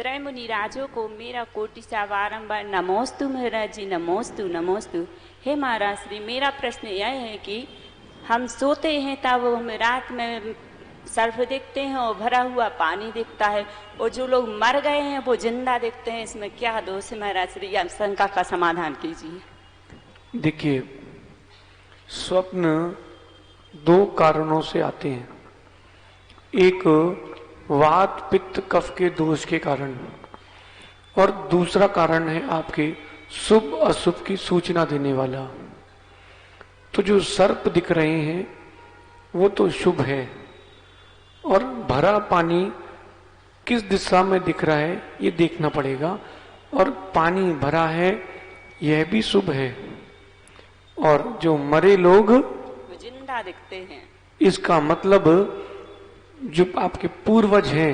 त्रय मुनिराजों को मेरा कोटि सा बारंबार नमोस्तु महाराज जी, नमोस्तु नमोस्तु। हे महाराज श्री, मेरा प्रश्न यह है कि हम सोते हैं तब हमें रात में सर्फ दिखते हैं और भरा हुआ पानी दिखता है, और जो लोग मर गए हैं वो जिंदा दिखते हैं, इसमें क्या दोष है महाराज श्री? आप शंका का समाधान कीजिए। देखिए, स्वप्न दो कारणों से आते हैं। एक वात पित्त कफ के दोष के कारण, और दूसरा कारण है आपके शुभ अशुभ की सूचना देने वाला। तो जो सर्प दिख रहे हैं वो तो शुभ है, और भरा पानी किस दिशा में दिख रहा है ये देखना पड़ेगा, और पानी भरा है यह भी शुभ है। और जो मरे लोग जिंदा दिखते हैं, इसका मतलब जो आपके पूर्वज हैं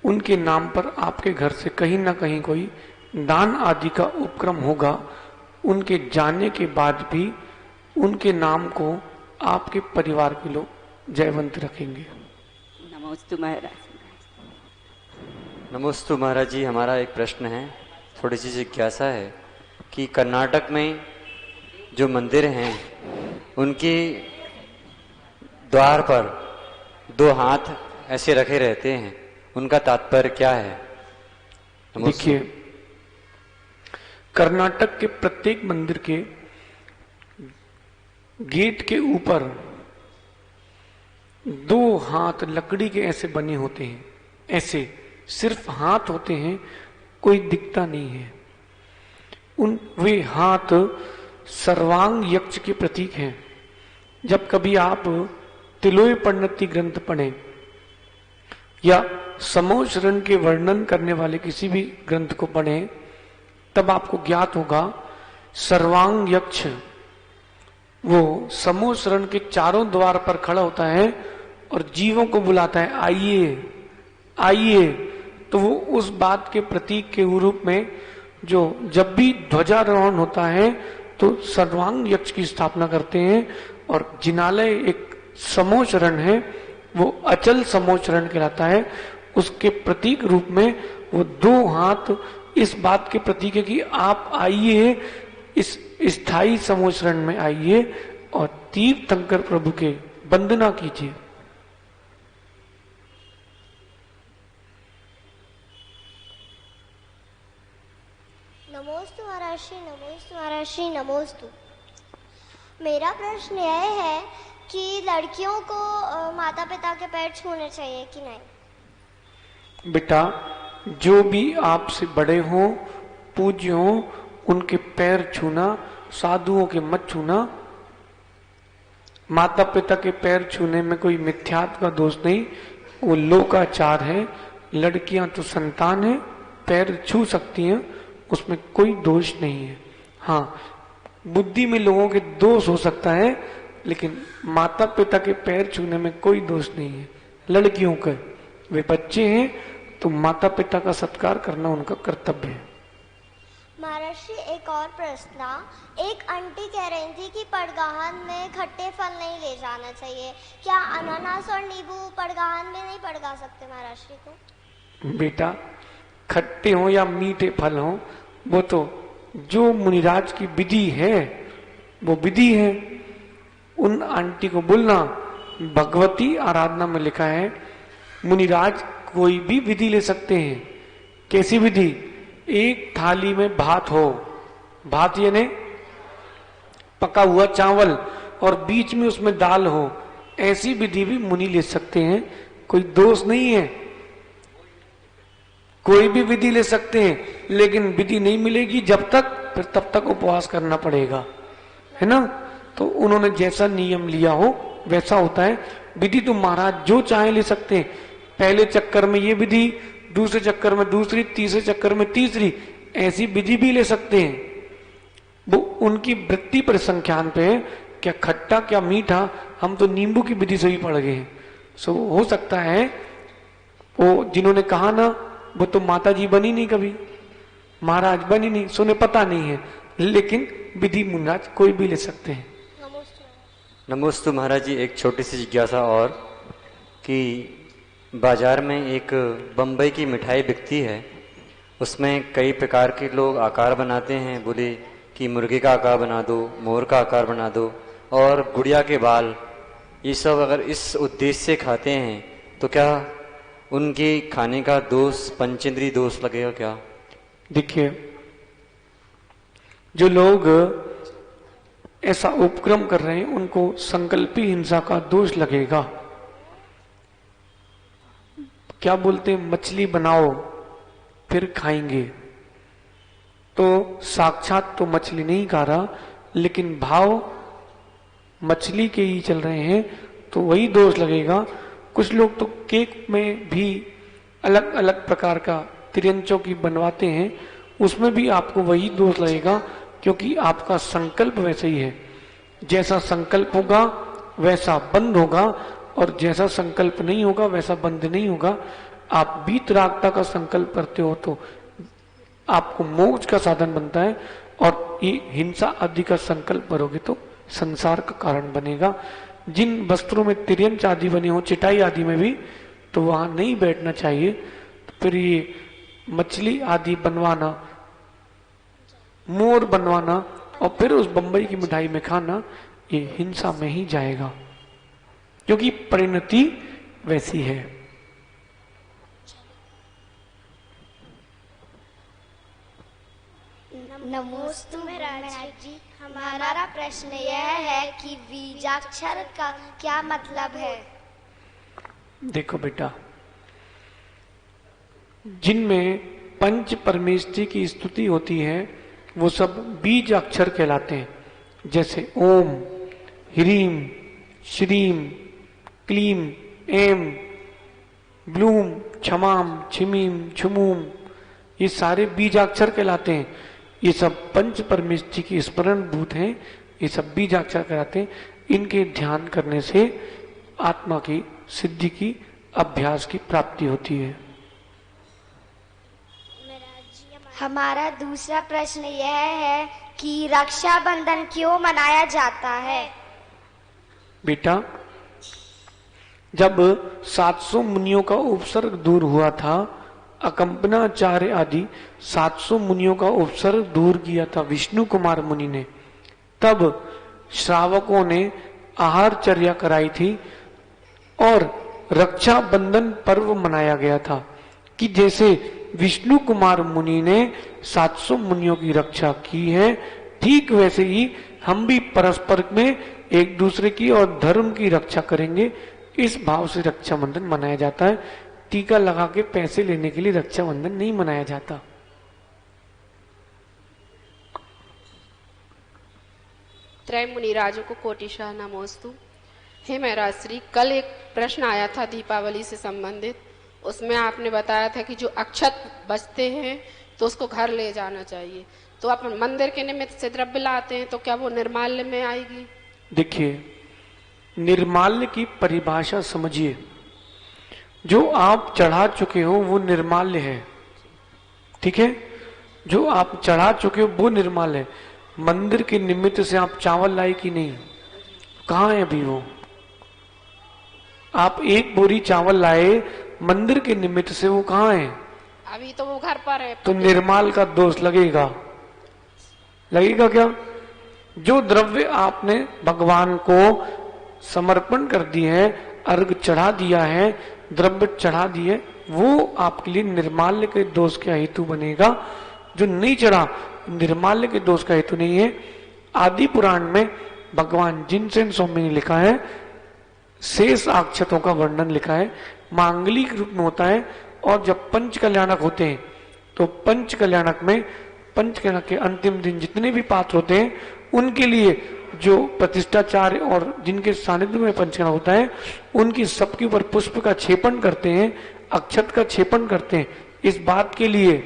उनके नाम पर आपके घर से कहीं ना कहीं कोई दान आदि का उपक्रम होगा। उनके जाने के बाद भी उनके नाम को आपके परिवार के लोग जयवंत रखेंगे। नमोस्तु महाराज। नमोस्तु महाराज जी, हमारा एक प्रश्न है, थोड़ी सी जिज्ञासा है कि कर्नाटक में जो मंदिर हैं उनके द्वार पर दो हाथ ऐसे रखे रहते हैं, उनका तात्पर्य क्या है? देखिए, कर्नाटक के प्रत्येक मंदिर के गेट के ऊपर दो हाथ लकड़ी के ऐसे बने होते हैं, ऐसे सिर्फ हाथ होते हैं, कोई दिखता नहीं है। वे हाथ सर्वांग यक्ष के प्रतीक हैं। जब कभी आप तिलोय परिणति ग्रंथ पढ़ें या समोशरण के वर्णन करने वाले किसी भी ग्रंथ को पढ़ें, तब आपको ज्ञात होगा सर्वांग यक्ष वो समोशरण के चारों द्वार पर खड़ा होता है और जीवों को बुलाता है, आइए आइए। तो वो उस बात के प्रतीक के रूप में जो जब भी ध्वजारोहण होता है तो सर्वांग यक्ष की स्थापना करते हैं, और जिनालय एक समोचरण है, वो अचल समोचरण कहलाता है। उसके प्रतीक रूप में वो दो हाथ इस बात के प्रतीक है कि आप आइए, इस स्थायी समोचरण में आइए और तीर्थंकर प्रभु के वंदना कीजिए। नमोस्तु महाराज श्री, नमोस्तु महाराज श्री, नमोस्तु। मेरा प्रश्न यह है कि लड़कियों को माता पिता के पैर छूने चाहिए कि नहीं? बेटा, जो भी आपसे बड़े हों, पूज्य हों, उनके पैर छूना, साधुओं के मत छूना। माता पिता के पैर छूने में कोई मिथ्यात्व का दोष नहीं, वो लोकाचार है। लड़कियां तो संतान है, पैर छू सकती हैं, उसमें कोई दोष नहीं है। हाँ, बुद्धि में लोगों के दोष हो सकता है, लेकिन माता पिता के पैर छूने में कोई दोष नहीं है। लड़कियों के, वे बच्चे हैं तो माता पिता का सत्कार करना उनका कर्तव्य है। महाराज, एक और प्रश्न। एक आंटी कह रही थी कि पड़गाहन में खट्टे फल नहीं ले जाना चाहिए, क्या अनानास और नींबू पड़गाहन में नहीं पड़गा सकते महाराज जी को? बेटा, खट्टे हो या मीठे फल हो, वो तो जो मुनिराज की विधि है वो विधि है। उन आंटी को बोलना, भगवती आराधना में लिखा है मुनिराज कोई भी विधि ले सकते हैं। कैसी विधि? एक थाली में भात हो, भात यानी पका हुआ चावल, और बीच में उसमें दाल हो, ऐसी विधि भी मुनि ले सकते हैं, कोई दोष नहीं है। कोई भी विधि ले सकते हैं, लेकिन विधि नहीं मिलेगी जब तक, फिर तब तक उपवास करना पड़ेगा, है ना। तो उन्होंने जैसा नियम लिया हो वैसा होता है। विधि तो महाराज जो चाहे ले सकते हैं। पहले चक्कर में ये विधि, दूसरे चक्कर में दूसरी, तीसरे चक्कर में तीसरी, ऐसी विधि भी ले सकते हैं। वो उनकी वृत्ति पर संख्यान पे है, क्या खट्टा क्या मीठा। हम तो नींबू की विधि से ही पड़ गए हैं। सो हो सकता है वो जिन्होंने कहा ना, वो तो माता जी बनी नहीं कभी, महाराज बनी नहीं, सुने पता नहीं है, लेकिन विधि मुनिराज कोई भी ले सकते हैं। नमोस्तु महाराज जी, एक छोटी सी जिज्ञासा और कि बाजार में एक बम्बई की मिठाई बिकती है, उसमें कई प्रकार के लोग आकार बनाते हैं, बोले कि मुर्गे का आकार बना दो, मोर का आकार बना दो और गुड़िया के बाल, ये सब अगर इस उद्देश्य से खाते हैं तो क्या उनके खाने का दोष पंचेंद्रीय दोष लगेगा क्या? देखिए, जो लोग ऐसा उपक्रम कर रहे हैं उनको संकल्पी हिंसा का दोष लगेगा। क्या बोलते हैं, मछली बनाओ फिर खाएंगे, तो साक्षात तो मछली नहीं खा रहा, लेकिन भाव मछली के ही चल रहे हैं, तो वही दोष लगेगा। कुछ लोग तो केक में भी अलग अलग प्रकार का तिरंचों की बनवाते हैं, उसमें भी आपको वही दोष लगेगा, क्योंकि आपका संकल्प वैसे ही है। जैसा संकल्प होगा वैसा बंद होगा, और जैसा संकल्प नहीं होगा वैसा बंद नहीं होगा। आप वीतरागता का संकल्प करते हो तो आपको मोक्ष का साधन बनता है, और ये हिंसा आदि का संकल्प करोगे तो संसार का कारण बनेगा। जिन वस्त्रों में तिर्यंच आदि बने हो, चिटाई आदि में भी, तो वहां नहीं बैठना चाहिए। तो फिर ये मछली आदि बनवाना, मोर बनवाना और फिर उस बंबई की मिठाई में खाना, ये हिंसा में ही जाएगा, क्योंकि परिणति वैसी है। नमोस्तु महाराज जी, हमारा प्रश्न यह है कि बीजाक्षर का क्या मतलब है? देखो बेटा, जिनमें पंच परमेष्टि की स्तुति होती है वो सब बीज अक्षर कहलाते हैं। जैसे ओम, ह्रीम, श्रीम, क्लीम, एम, ब्लूम, क्षमाम, छिमीम, छुमूम, ये सारे बीजाक्षर कहलाते हैं। ये सब पंच परमेष्टि की स्मरण भूत हैं, ये सब बीजाक्षर कहलाते हैं। इनके ध्यान करने से आत्मा की सिद्धि की, अभ्यास की प्राप्ति होती है। हमारा दूसरा प्रश्न यह है कि रक्षाबंधन क्यों मनाया जाता है? बेटा, जब 700 मुनियों का उपसर्ग दूर हुआ था, अकंपनाचार्य आदि 700 मुनियों का उपसर्ग दूर किया था विष्णु कुमार मुनि ने, तब श्रावकों ने आहारचर्या कराई थी और रक्षाबंधन पर्व मनाया गया था। कि जैसे विष्णु कुमार मुनि ने 700 मुनियों की रक्षा की है, ठीक वैसे ही हम भी परस्पर में एक दूसरे की और धर्म की रक्षा करेंगे। इस भाव से रक्षाबंधन मनाया जाता है। टीका लगा के पैसे लेने के लिए रक्षाबंधन नहीं मनाया जाता। त्रय मुनिराजों को कोटिशाह नमोस्तु। हे महाराज श्री, कल एक प्रश्न आया था दीपावली से संबंधित, उसमें आपने बताया था कि जो अक्षत बचते हैं तो उसको घर ले जाना चाहिए, तो आप मंदिर के निमित्त से द्रव्य लाते हैं तो क्या वो निर्माल्य में आएगी? देखिए, निर्माल्य की परिभाषा समझिए। जो आप चढ़ा चुके हो वो निर्माल्य है, ठीक है? जो आप चढ़ा चुके हो वो निर्माल्य है। मंदिर के निमित्त से आप चावल लाए कि नहीं? कहाँ है अभी वो? आप एक बोरी चावल लाए मंदिर के निमित्त से, वो कहाँ है? अभी तो वो घर पर है। तो निर्माल का दोष लगेगा? लगेगा क्या? जो द्रव्य आपने भगवान को समर्पण कर दिए है, अर्घ चढ़ा दिया है, द्रव्य चढ़ा दिए, वो आपके लिए निर्माल्य के दोष का हेतु बनेगा। जो नहीं चढ़ा, निर्माल्य के दोष का हेतु नहीं है। आदि पुराण में भगवान जिनसेन स्वामी ने लिखा है, शेष अक्षतों का वर्णन लिखा है, मांगलिक रूप में होता है। और जब पंच कल्याणक होते हैं तो पंच कल्याणक में, पंच कल्याणक के अंतिम दिन जितने भी पात्र होते हैं उनके लिए जो प्रतिष्ठाचार्य और जिनके सानिध्य में पंचकरण होता है, उनकी सबके ऊपर पुष्प का छेपन करते हैं, अक्षत का छेपन करते हैं, इस बात के लिए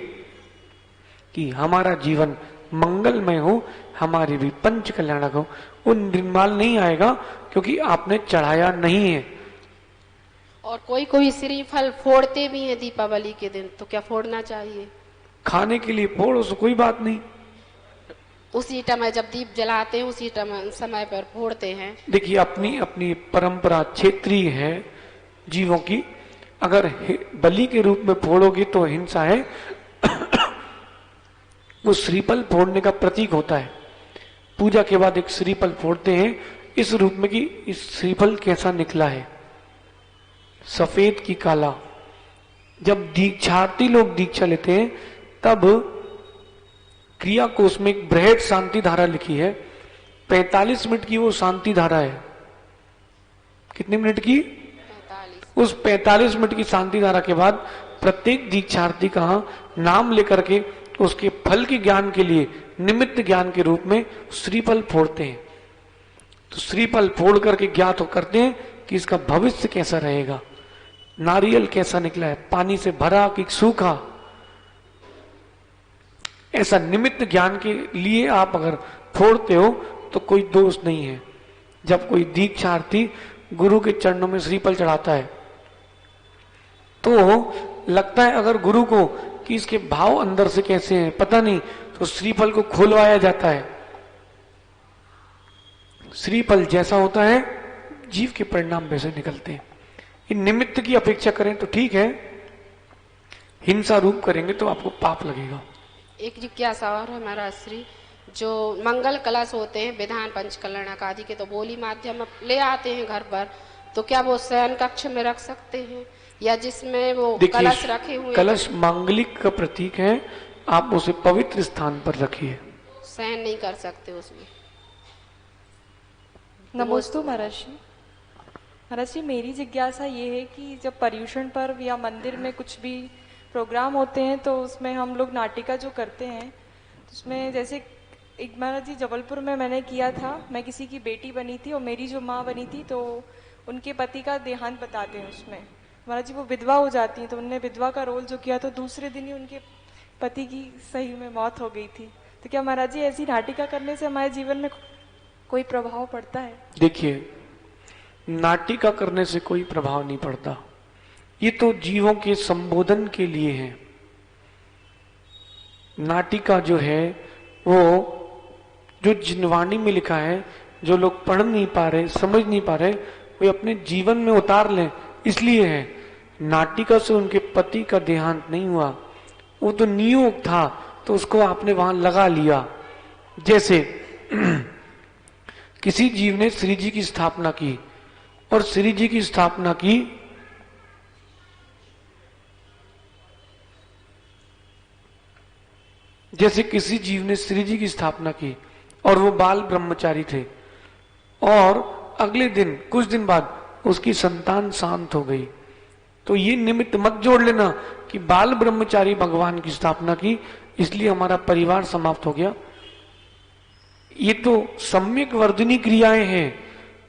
कि हमारा जीवन मंगलमय हो, हमारी भी पंच कल्याणक हो। वो निर्माल नहीं आएगा क्योंकि आपने चढ़ाया नहीं है। और कोई कोई श्रीफल फोड़ते भी हैं दीपावली के दिन, तो क्या फोड़ना चाहिए? खाने के लिए फोड़ो, तो कोई बात नहीं। उसी समय जब दीप जलाते हैं उसी समय पर फोड़ते हैं। देखिए, अपनी अपनी परंपरा क्षेत्रीय है जीवों की। अगर बलि के रूप में फोड़ोगे तो हिंसा है। वो श्रीफल फोड़ने का प्रतीक होता है। पूजा के बाद एक श्रीफल फोड़ते हैं इस रूप में कि इस श्रीफल कैसा निकला है, सफेद की काला। जब दीक्षार्थी लोग दीक्षा लेते हैं तब क्रिया कोश में एक बृहद शांति धारा लिखी है। 45 मिनट की वो शांति धारा है। कितने मिनट की? 45। उस 45 मिनट की शांति धारा के बाद प्रत्येक दीक्षार्थी का नाम लेकर के उसके फल के ज्ञान के लिए निमित्त ज्ञान के रूप में श्रीफल फोड़ते हैं। तो श्रीफल फोड़ करके ज्ञात करते हैं कि इसका भविष्य कैसा रहेगा, नारियल कैसा निकला है, पानी से भरा कि सूखा। ऐसा निमित्त ज्ञान के लिए आप अगर फोड़ते हो तो कोई दोष नहीं है। जब कोई दीक्षार्थी गुरु के चरणों में श्रीफल चढ़ाता है तो लगता है अगर गुरु को कि इसके भाव अंदर से कैसे हैं पता नहीं, तो श्रीफल को खोलवाया जाता है। श्रीफल जैसा होता है जीव के परिणाम वैसे निकलते हैं। इन निमित्त की अपेक्षा करें तो ठीक है, हिंसा रूप करेंगे तो आपको पाप लगेगा। एक जिज्ञासा और है महाराज श्री, जो मंगल कलश होते हैं विधान पंचकल्याणक आदि के, तो बोली माध्यम ले आते हैं घर पर, तो क्या वो शयन कक्ष में रख सकते हैं या जिसमें वो कलश रखे हुए? कलश मांगलिक का प्रतीक है, आप उसे पवित्र स्थान पर रखिए। शयन नहीं कर सकते उसमें। नमोस्तु महाराज जी। महाराज जी, मेरी जिज्ञासा ये है कि जब पर्युषण पर्व या मंदिर में कुछ भी प्रोग्राम होते हैं तो उसमें हम लोग नाटिका जो करते हैं, तो उसमें जैसे एक महाराज जी जबलपुर में मैंने किया था, मैं किसी की बेटी बनी थी और मेरी जो माँ बनी थी तो उनके पति का देहांत बताते हैं उसमें। महाराज जी वो विधवा हो जाती हैं, तो उन्होंने विधवा का रोल जो किया तो दूसरे दिन ही उनके पति की सही में मौत हो गई थी। तो क्या महाराज जी ऐसी नाटिका करने से हमारे जीवन में कोई प्रभाव पड़ता है? देखिए, नाटिका करने से कोई प्रभाव नहीं पड़ता। ये तो जीवों के संबोधन के लिए है। नाटिका जो है वो जो जिनवाणी में लिखा है, जो लोग पढ़ नहीं पा रहे, समझ नहीं पा रहे, वे अपने जीवन में उतार लें, इसलिए है। नाटिका से उनके पति का देहांत नहीं हुआ, वो तो नियोग था तो उसको आपने वहां लगा लिया। जैसे किसी जीव ने श्री जी की स्थापना की और श्री जी की स्थापना की जैसे किसी जीव ने श्री जी की स्थापना की और वो बाल ब्रह्मचारी थे और अगले दिन कुछ दिन बाद उसकी संतान शांत हो गई, तो ये निमित्त मत जोड़ लेना कि बाल ब्रह्मचारी भगवान की स्थापना की इसलिए हमारा परिवार समाप्त हो गया। ये तो सम्यक वर्धनी क्रियाएं हैं,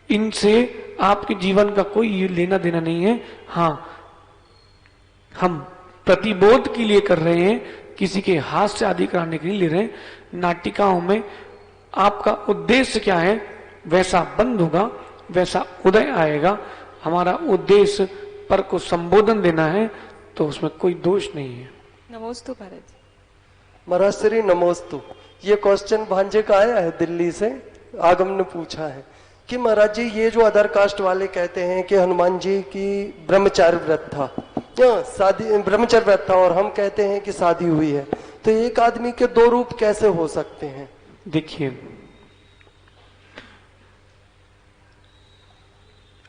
इनसे आपके जीवन का कोई लेना देना नहीं है। हाँ, हम प्रतिबोध के लिए कर रहे हैं, किसी के हास्य आदि कराने के लिए ले रहे हैं। नाटिकाओं में आपका उद्देश्य क्या है वैसा बंद होगा, वैसा उदय आएगा। हमारा उद्देश्य पर को संबोधन देना है तो उसमें कोई दोष नहीं है। नमोस्तु महाराज। महाराज श्री नमोस्तु। ये क्वेश्चन भांजे का आया है दिल्ली से, आगम ने पूछा है कि महाराज जी ये जो अदर कास्ट वाले कहते हैं कि हनुमान जी की ब्रह्मचार्य व्रत था, शादी ब्रह्मचर्य व्रत था, और हम कहते हैं कि शादी हुई है, तो एक आदमी के दो रूप कैसे हो सकते हैं? देखिए,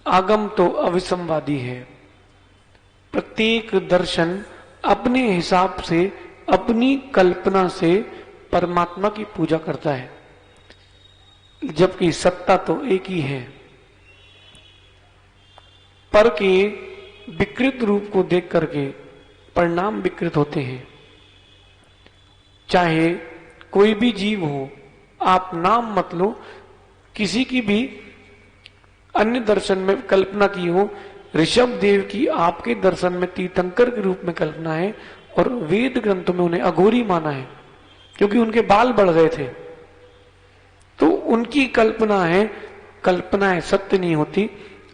आगम तो अविसंवादी है। प्रत्येक दर्शन अपने हिसाब से, अपनी कल्पना से परमात्मा की पूजा करता है, जबकि सत्ता तो एक ही है। पर के विकृत रूप को देख करके परिणाम विकृत होते हैं। चाहे कोई भी जीव हो, आप नाम मत लो, किसी की भी अन्य दर्शन में कल्पना की हो। ऋषभ देव की आपके दर्शन में तीर्थंकर के रूप में कल्पना है और वेद ग्रंथों में उन्हें अघोरी माना है क्योंकि उनके बाल बढ़ गए थे। तो उनकी कल्पना है, कल्पनाएं सत्य नहीं होती।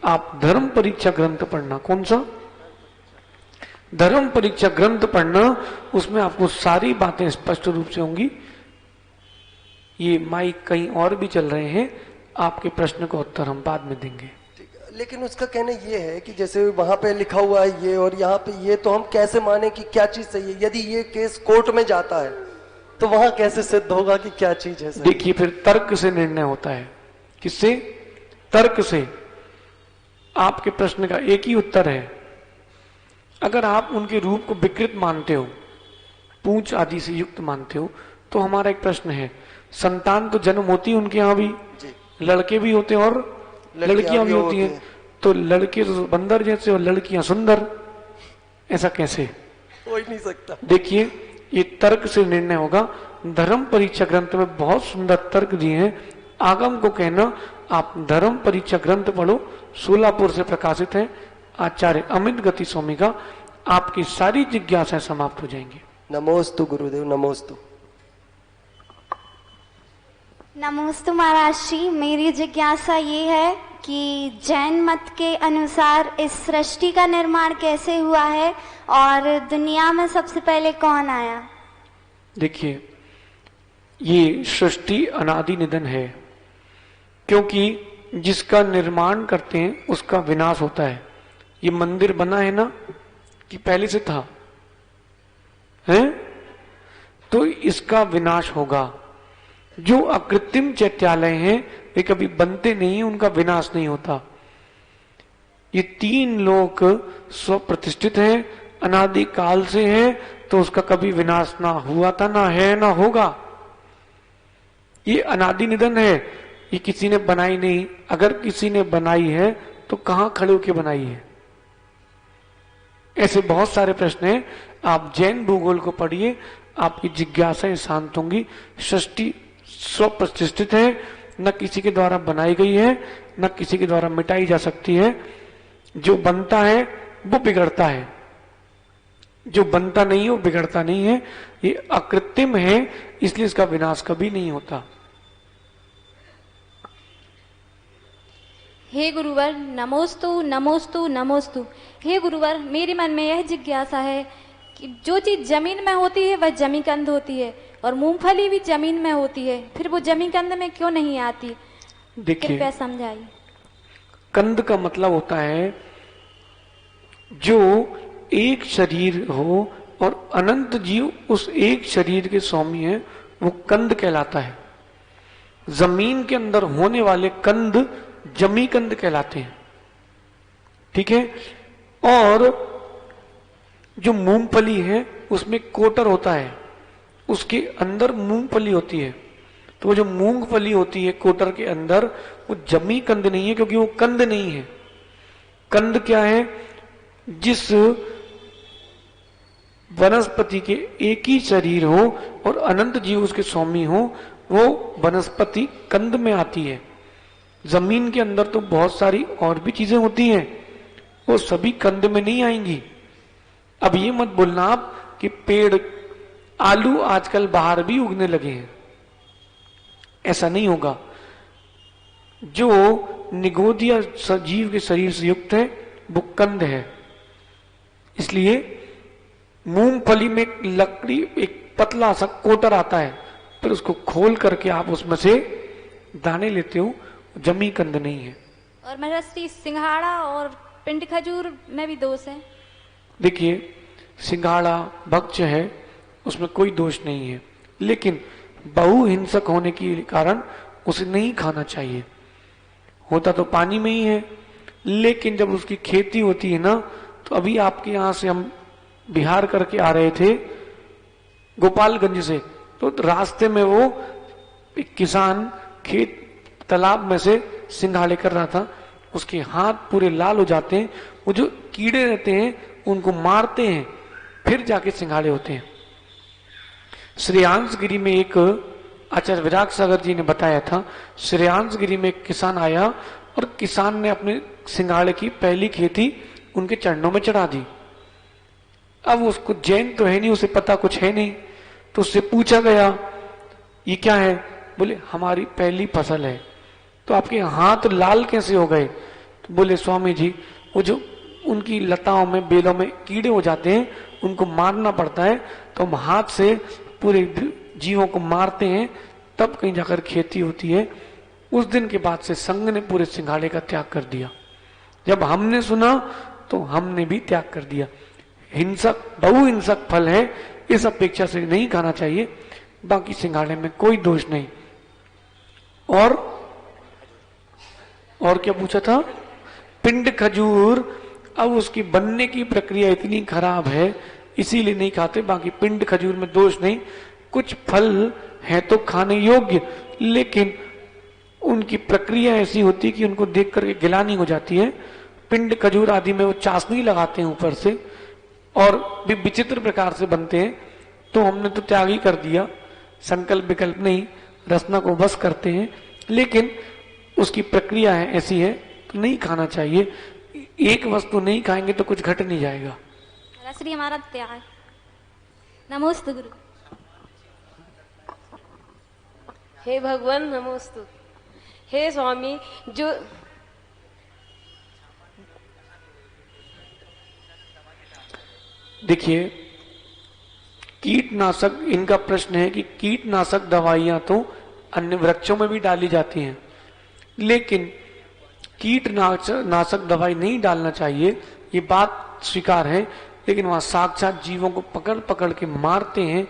आप धर्म परीक्षा ग्रंथ पढ़ना। कौन सा? धर्म परीक्षा ग्रंथ पढ़ना, उसमें आपको सारी बातें स्पष्ट रूप से होंगी। ये माइक कहीं और भी चल रहे हैं, आपके प्रश्न का उत्तर हम बाद में देंगे। लेकिन उसका कहना ये है कि जैसे वहां पे लिखा हुआ है ये और यहाँ पे ये, तो हम कैसे माने कि क्या चीज सही है? यदि ये केस कोर्ट में जाता है तो वहां कैसे सिद्ध होगा कि क्या चीज है सही? देखिए, फिर तर्क से निर्णय होता है। किससे? तर्क से। आपके प्रश्न का एक ही उत्तर है। अगर आप उनके रूप को विकृत मानते हो, पूंछ आदि से युक्त मानते हो, तो हमारा एक प्रश्न है, संतान तो जन्म होती है उनके यहाँ भी, लड़के भी होते हैं और लड़कियां भी होती हैं, तो लड़के तो बंदर जैसे और लड़कियां सुंदर, ऐसा कैसे हो ही नहीं सकता। देखिए, ये तर्क से निर्णय होगा। धर्म परीक्षा ग्रंथ में बहुत सुंदर तर्क दिए हैं। आगम को कहना आप धर्म परीक्षा ग्रंथ पढ़ो, सोलापुर से प्रकाशित है, आचार्य अमित गति स्वामी का, आपकी सारी जिज्ञासाएं समाप्त हो जाएंगी। नमोस्तु गुरुदेव, नमोस्तु। नमोस्तु महाराज जी, मेरी जिज्ञासा ये है कि जैन मत के अनुसार इस सृष्टि का निर्माण कैसे हुआ है और दुनिया में सबसे पहले कौन आया? देखिए, ये सृष्टि अनादि निधन है, क्योंकि जिसका निर्माण करते हैं उसका विनाश होता है। ये मंदिर बना है ना कि पहले से था, है? तो इसका विनाश होगा। जो अकृत्रिम चैत्यालय हैं वे कभी बनते नहीं, उनका विनाश नहीं होता। ये तीन लोक स्वप्रतिष्ठित हैं, अनादि काल से हैं, तो उसका कभी विनाश ना हुआ था, ना है, ना होगा। ये अनादि निधन है, ये किसी ने बनाई नहीं। अगर किसी ने बनाई है तो कहां खड़े होकर बनाई है? ऐसे बहुत सारे प्रश्न हैं। आप जैन भूगोल को पढ़िए, आपकी जिज्ञासाएं शांत होंगी। सृष्टि स्वप्रतिष्ठित है, न किसी के द्वारा बनाई गई है, न किसी के द्वारा मिटाई जा सकती है। जो बनता है वो बिगड़ता है, जो बनता नहीं है वो बिगड़ता नहीं है। ये अकृत्रिम है, इसलिए इसका विनाश कभी नहीं होता। हे गुरुवर, नमोस्तु नमोस्तु नमोस्तु। हे गुरुवर, मेरे मन में यह जिज्ञासा है कि जो चीज जमीन में होती है वह जमीकंद होती है, और मूंगफली भी जमीन में होती है, फिर वो जमीकंद में क्यों नहीं आती? देखिए, कृपया समझाइए। कंद का मतलब होता है जो एक शरीर हो और अनंत जीव उस एक शरीर के स्वामी है, वो कंद कहलाता है। जमीन के अंदर होने वाले कंद जमी कंद कहलाते हैं, ठीक है। और जो मूंगफली है उसमें कोटर होता है, उसके अंदर मूंगफली होती है। तो वो जो मूंगफली होती है कोटर के अंदर, वो जमी कंद नहीं है, क्योंकि वो कंद नहीं है। कंद क्या है? जिस वनस्पति के एक ही शरीर हो और अनंत जीव उसके स्वामी हो, वो वनस्पति कंद में आती है। जमीन के अंदर तो बहुत सारी और भी चीजें होती हैं, वो सभी कंद में नहीं आएंगी। अब ये मत बोलना आप कि पेड़, आलू आजकल बाहर भी उगने लगे हैं, ऐसा नहीं होगा। जो निगोदिया सजीव के शरीर से युक्त है वो कंद है। इसलिए मूंगफली में एक लकड़ी, एक पतला सा कोटर आता है, फिर उसको खोल करके आप उसमें से दाने लेते हो, जमी कंद नहीं है। और मेरा श्री सिंघाड़ा और पिंड खजूर में भी दोष है? देखिए, सिंघाड़ा भक्ष्य है, उसमें कोई दोष नहीं है, लेकिन बहुहिंसक होने के कारण उसे नहीं खाना चाहिए। होता तो पानी में ही है, लेकिन जब उसकी खेती होती है ना, तो अभी आपके यहां से हम बिहार करके आ रहे थे गोपालगंज से, तो रास्ते में वो एक किसान खेत तालाब में से सिंघाड़े कर रहा था, उसके हाथ पूरे लाल हो जाते हैं। वो जो कीड़े रहते हैं उनको मारते हैं, फिर जाके सिंघाड़े होते हैं। श्रेयांसगिरी में एक आचार्य विराग सागर जी ने बताया था, श्रेयांसगिरी में एक किसान आया और किसान ने अपने सिंघाड़े की पहली खेती उनके चरणों में चढ़ा दी। अब उसको जैन तो है नहीं, उसे पता कुछ है नहीं, तो उससे पूछा गया ये क्या है? बोले हमारी पहली फसल है। तो आपके हाथ लाल कैसे हो गए? तो बोले स्वामी जी, वो जो उनकी लताओं में, बेलों में कीड़े हो जाते हैं, उनको मारना पड़ता है, तो हम हाथ से पूरे जीवों को मारते हैं, तब कहीं जाकर खेती होती है। उस दिन के बाद से संघ ने पूरे सिंघाड़े का त्याग कर दिया। जब हमने सुना तो हमने भी त्याग कर दिया। हिंसक बहुहिंसक फल है, इस अपेक्षा से नहीं खाना चाहिए, बाकी सिंघाड़े में कोई दोष नहीं। और क्या पूछा था? पिंड खजूर, अब उसकी बनने की प्रक्रिया इतनी खराब है इसीलिए नहीं खाते, बाकी पिंड खजूर में दोष नहीं। कुछ फल है तो खाने योग्य, लेकिन उनकी प्रक्रिया ऐसी होती कि उनको देख करके गिलानी हो जाती है। पिंड खजूर आदि में वो चाशनी लगाते हैं ऊपर से और भी विचित्र प्रकार से बनते हैं, तो हमने तो त्याग ही कर दिया, संकल्प विकल्प नहीं, रसना को बस करते हैं, लेकिन उसकी प्रक्रिया है ऐसी है तो नहीं खाना चाहिए। एक वस्तु नहीं खाएंगे तो कुछ घट नहीं जाएगा। श्री हमारा त्याग। नमोस्तु गुरु। हे भगवान नमोस्तु। हे स्वामी, जो देखिए कीटनाशक, इनका प्रश्न है कि कीटनाशक दवाइयां तो अन्य वृक्षों में भी डाली जाती हैं, लेकिन कीटनाशक दवाई नहीं डालना चाहिए, ये बात स्वीकार है, लेकिन वहां साक्षात जीवों को पकड़ पकड़ के मारते हैं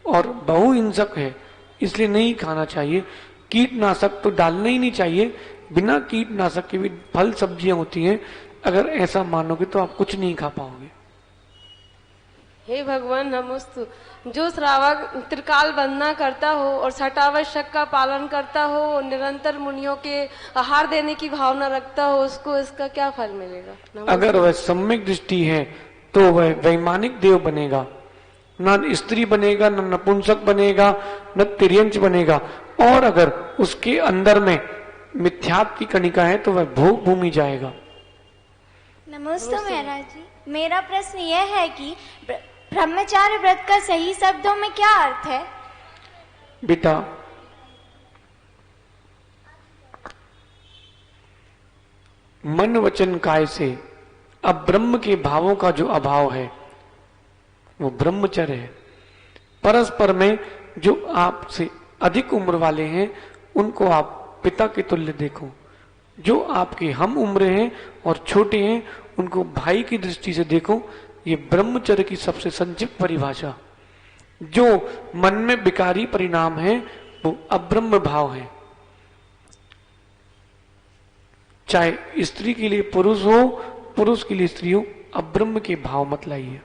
और बहुहिंसक है, इसलिए नहीं खाना चाहिए। कीटनाशक तो डालना ही नहीं चाहिए, बिना कीटनाशक के भी फल सब्जियां होती हैं, अगर ऐसा मानोगे तो आप कुछ नहीं खा पाओगे। हे भगवान नमोस्तु। जो श्रावक त्रिकाल वंदना करता हो और छठावश्यक का पालन करता हो और निरंतर मुनियों के आहार देने की भावना रखता हो, उसको इसका क्या फल मिलेगा? अगर वह सम्यक दृष्टि है तो वह वैमानिक देव बनेगा, न स्त्री बनेगा, न नपुंसक बनेगा, न तिर्यंच बनेगा। और अगर उसके अंदर में मिथ्यात्व की कणिका है तो वह भोग भूमि जाएगा। नमस्ते महाराज जी, मेरा प्रश्न यह है कि ब्रह्मचार्य व्रत का सही शब्दों में क्या अर्थ है? बेटा, मन वचन काय से अब ब्रह्म के भावों का जो अभाव है वो ब्रह्मचर्य है। परस्पर में जो आपसे अधिक उम्र वाले हैं उनको आप पिता के तुल्य देखो, जो आपके हम उम्र हैं और छोटे हैं उनको भाई की दृष्टि से देखो। ये ब्रह्मचर्य की सबसे संक्षिप्त परिभाषा। जो मन में विकारी परिणाम है वो अब्रह्म भाव है। चाहे स्त्री के लिए पुरुष हो, पुरुष के लिए स्त्री हो, अब्रह्म के भाव मत लाइए।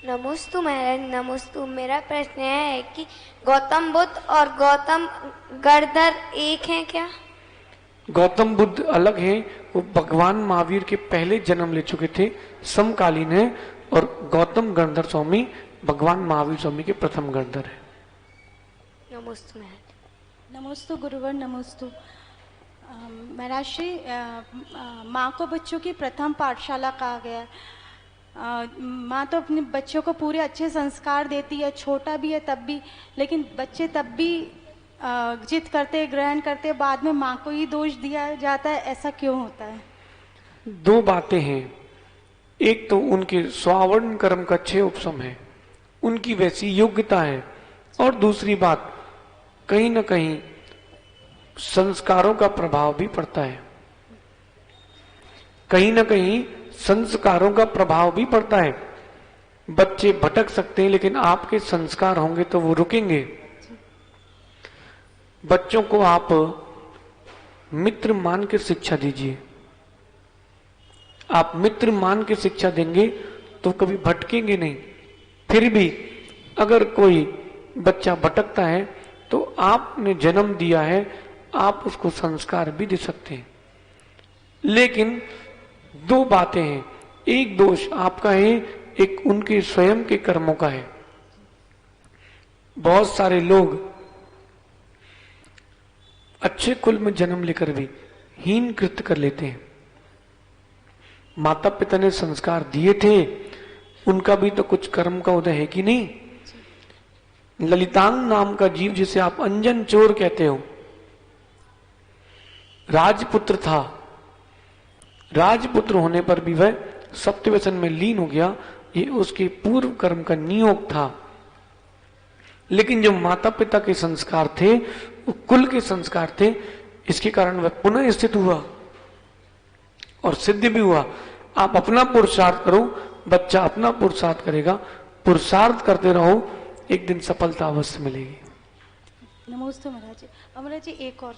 नमोस्तु महाराज नमोस्तु। मेरा प्रश्न यह है कि गौतम बुद्ध और गौतम गणधर एक हैं क्या? गौतम बुद्ध अलग हैं, वो भगवान महावीर के पहले जन्म ले चुके थे, समकालीन है, और गौतम गणधर स्वामी भगवान महावीर स्वामी के प्रथम गणधर है। नमोस्तु महाराज। नमोस्तु गुरुवर नमोस्तु। महाराज श्री, माँ को बच्चों की प्रथम पाठशाला कहा गया। माँ तो अपने बच्चों को पूरे अच्छे संस्कार देती है, छोटा भी है तब भी, लेकिन बच्चे तब भी जिद करते, ग्रहण करते, बाद में माँ को ही दोष दिया जाता है, ऐसा क्यों होता है? दो बातें हैं, एक तो उनके स्वावर्ण कर्म का अच्छे उपसम है, उनकी वैसी योग्यता है, और दूसरी बात कहीं ना कहीं संस्कारों का प्रभाव भी पड़ता है। कहीं ना कहीं संस्कारों का प्रभाव भी पड़ता है। बच्चे भटक सकते हैं, लेकिन आपके संस्कार होंगे तो वो रुकेंगे। बच्चों को आप मित्र मान के शिक्षा दीजिए। आप मित्र मान के शिक्षा देंगे तो कभी भटकेंगे नहीं। फिर भी अगर कोई बच्चा भटकता है तो आपने जन्म दिया है, आप उसको संस्कार भी दे सकते हैं। लेकिन दो बातें हैं, एक दोष आपका है, एक उनके स्वयं के कर्मों का है। बहुत सारे लोग अच्छे कुल में जन्म लेकर भी हीन कृत्य कर लेते हैं। माता पिता ने संस्कार दिए थे, उनका भी तो कुछ कर्म का उदय है कि नहीं। ललितांग नाम का जीव जिसे आप अंजन चोर कहते हो, राजपुत्र था, राजपुत्र होने पर भी वह सप्तव्यसन में लीन हो गया। ये उसके पूर्व कर्म का नियोग था। लेकिन जो माता पिता के संस्कार थे वो कुल के संस्कार थे। इसके कारण वह पुनः स्थित हुआ और सिद्ध भी हुआ। आप अपना पुरुषार्थ करो, बच्चा अपना पुरुषार्थ करेगा, पुरुषार्थ करते रहो, एक दिन सफलता अवश्य मिलेगी। नमस्ते महाराज जी। महाराज जी एक और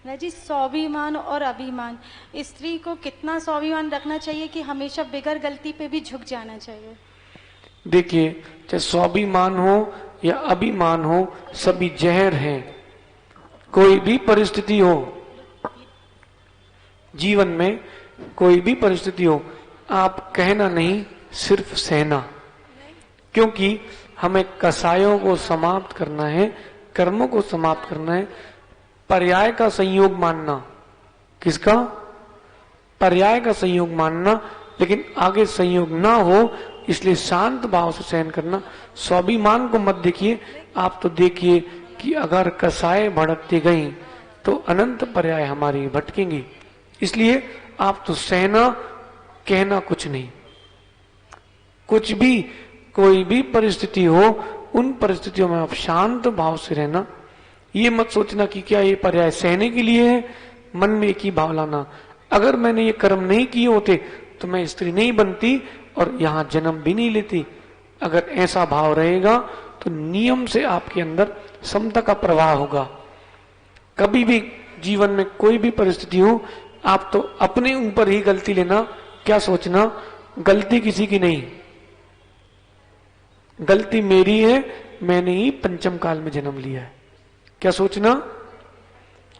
महाराज जी, स्वाभिमान और अभिमान, स्त्री को कितना स्वाभिमान रखना चाहिए कि हमेशा बिगर गलती पे भी झुक जाना चाहिए? देखिए, चाहे स्वाभिमान हो या अभिमान हो, सभी जहर हैं। कोई भी परिस्थिति हो जीवन में, कोई भी परिस्थिति हो, आप कहना नहीं, सिर्फ सहना। क्योंकि हमें कसायों को समाप्त करना है, कर्मों को समाप्त करना है। पर्याय का संयोग मानना, किसका? पर्याय का संयोग मानना, लेकिन आगे संयोग ना हो, इसलिए शांत भाव से सहन करना। स्वाभिमान को मत देखिए, आप तो देखिए कि अगर कसाय भड़कती गई तो अनंत पर्याय हमारी भटकेंगी। इसलिए आप तो सहना, कहना कुछ नहीं। कुछ भी, कोई भी परिस्थिति हो, उन परिस्थितियों में आप शांत भाव से रहना। ये मत सोचना कि क्या ये पर्याय सहने के लिए है, मन में एक ही भाव लाना, अगर मैंने ये कर्म नहीं किए होते तो मैं स्त्री नहीं बनती और यहां जन्म भी नहीं लेती। अगर ऐसा भाव रहेगा तो नियम से आपके अंदर समता का प्रवाह होगा। कभी भी जीवन में कोई भी परिस्थिति हो, आप तो अपने ऊपर ही गलती लेना। क्या सोचना, गलती किसी की नहीं, गलती मेरी है, मैंने ही पंचम काल में जन्म लिया है। क्या सोचना,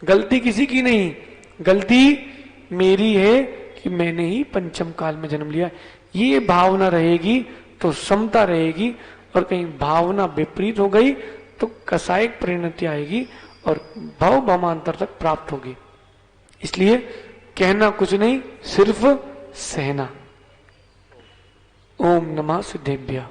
गलती किसी की नहीं, गलती मेरी है कि मैंने ही पंचम काल में जन्म लिया है। ये भावना रहेगी तो समता रहेगी, और कहीं भावना विपरीत हो गई तो कसायिक परिणति आएगी और भव भवांतर तक प्राप्त होगी। इसलिए कहना कुछ नहीं, सिर्फ सहना। ओम नमः सिद्धेभ्यः।